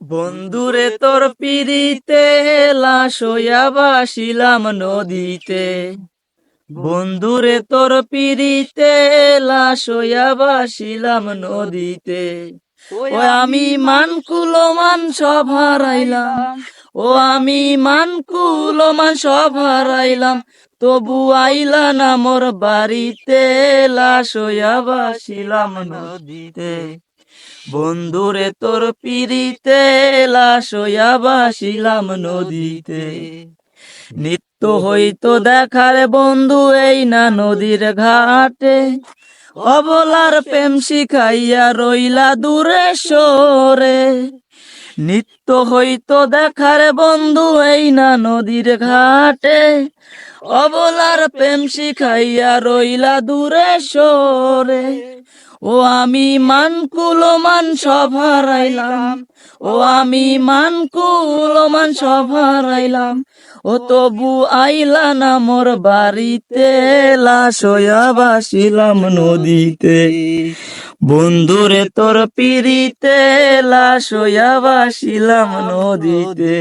বন্ধুরে তোর পিরিতে লাশ হইয়া ভাসিলাম নদীতে। বন্ধুরে তোর পিরিতে লাশ হইয়া ভাসিলাম নদীতে। ও আমি মান সব হারাইলাম, ও আমি মান সব হারাইলাম, তবু আইলা না মোর বাড়িতে, লাশ হইয়া ভাসিলাম নদীতে। বন্ধুরে তোর পিরিতে লাশ হইয়া ভাসিলাম নদীতে। নিত্য হইতো দেখার বন্ধু এই না নদীর ঘাটে, অবলার প্রেম শিখাইয়া রইলা দূরে সরে। নিত্য হইতো দেখার বন্ধু এই না নদীর ঘাটে, অবলার প্রেম শিখাইয়া রইলা দূরে সরে। ও আমি মান সব হারাইলাম, ও আমি মান সব হারাইলাম, ও তবু আইলা না মোর বাড়িতে, লাশ হইয়া ভাসিলাম নদীতে। বন্ধুরে তোর পিরিতে লাশ হইয়া ভাসিলাম নদীতে।